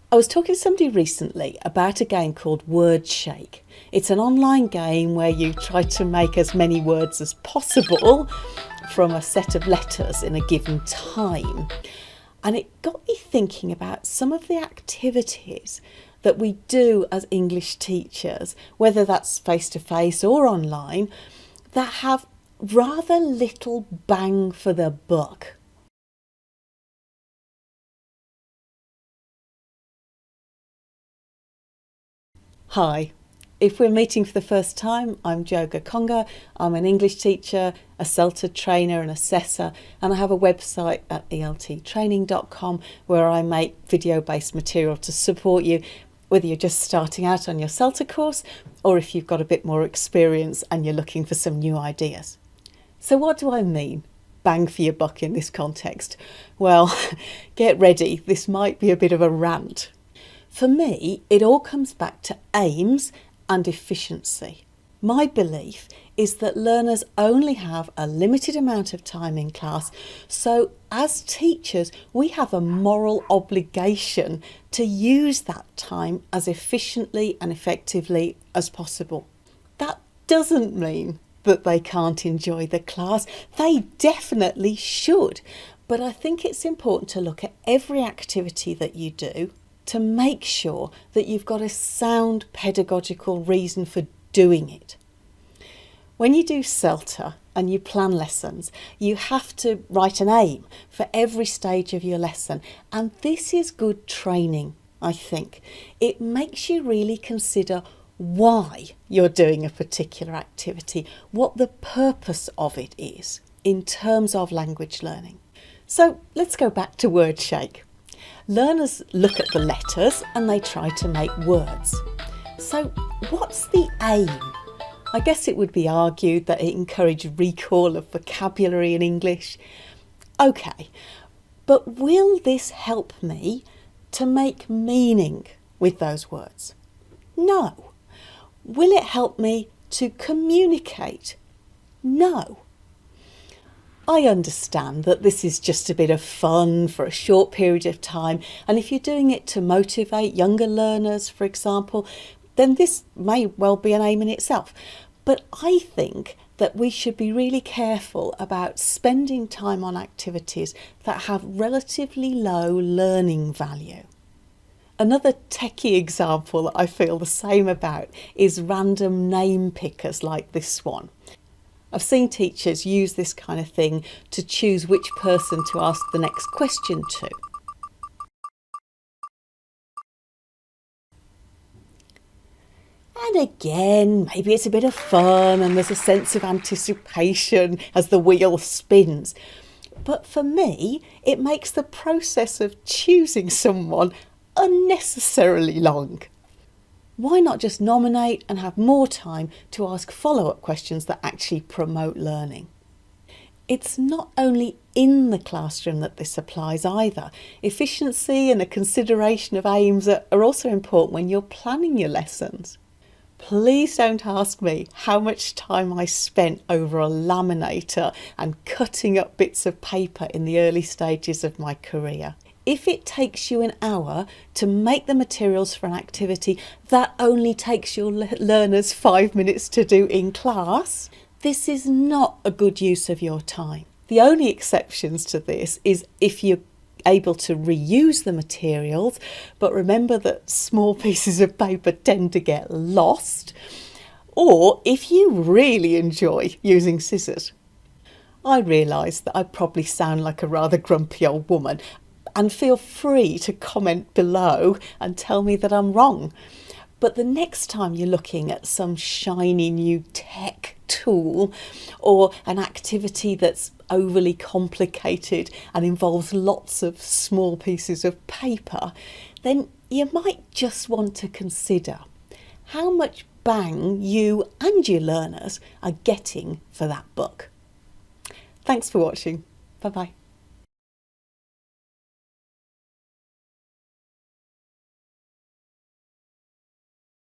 I was talking to somebody recently about a game called Wordshake. It's an online game where you try to make as many words as possible from a set of letters in a given time. And it got me thinking about some of the activities that we do as English teachers, whether that's face-to-face or online, that have rather little bang for the buck. Hi, if we're meeting for the first time, I'm Jo Gakonga. I'm an English teacher, a CELTA trainer and assessor, and I have a website at elttraining.com where I make video-based material to support you, whether you're just starting out on your CELTA course or if you've got a bit more experience and you're looking for some new ideas. So what do I mean? Bang for your buck in this context? Well, get ready, this might be a bit of a rant. For me, it all comes back to aims and efficiency. My belief is that learners only have a limited amount of time in class, so as teachers, we have a moral obligation to use that time as efficiently and effectively as possible. That doesn't mean that they can't enjoy the class. They definitely should. But I think it's important to look at every activity that you do to make sure that you've got a sound pedagogical reason for doing it. When you do CELTA and you plan lessons, you have to write an aim for every stage of your lesson. And this is good training, I think. It makes you really consider why you're doing a particular activity, what the purpose of it is in terms of language learning. So let's go back to Wordshake. Learners look at the letters and they try to make words. So what's the aim? I guess it would be argued that it encouraged recall of vocabulary in English. Okay, but will this help me to make meaning with those words? No. Will it help me to communicate? No. I understand that this is just a bit of fun for a short period of time, and if you're doing it to motivate younger learners, for example, then this may well be an aim in itself. But I think that we should be really careful about spending time on activities that have relatively low learning value. Another techie example that I feel the same about is random name pickers like this one. I've seen teachers use this kind of thing to choose which person to ask the next question to. And again, maybe it's a bit of fun and there's a sense of anticipation as the wheel spins. But for me, it makes the process of choosing someone unnecessarily long. Why not just nominate and have more time to ask follow-up questions that actually promote learning? It's not only in the classroom that this applies either. Efficiency and a consideration of aims are also important when you're planning your lessons. Please don't ask me how much time I spent over a laminator and cutting up bits of paper in the early stages of my career. If it takes you an hour to make the materials for an activity that only takes your learners 5 minutes to do in class, this is not a good use of your time. The only exceptions to this is if you're able to reuse the materials, but remember that small pieces of paper tend to get lost, or if you really enjoy using scissors. I realise that I probably sound like a rather grumpy old woman, and feel free to comment below and tell me that I'm wrong. But the next time you're looking at some shiny new tech tool or an activity that's overly complicated and involves lots of small pieces of paper, then you might just want to consider how much bang you and your learners are getting for that buck. Thanks for watching. Bye bye.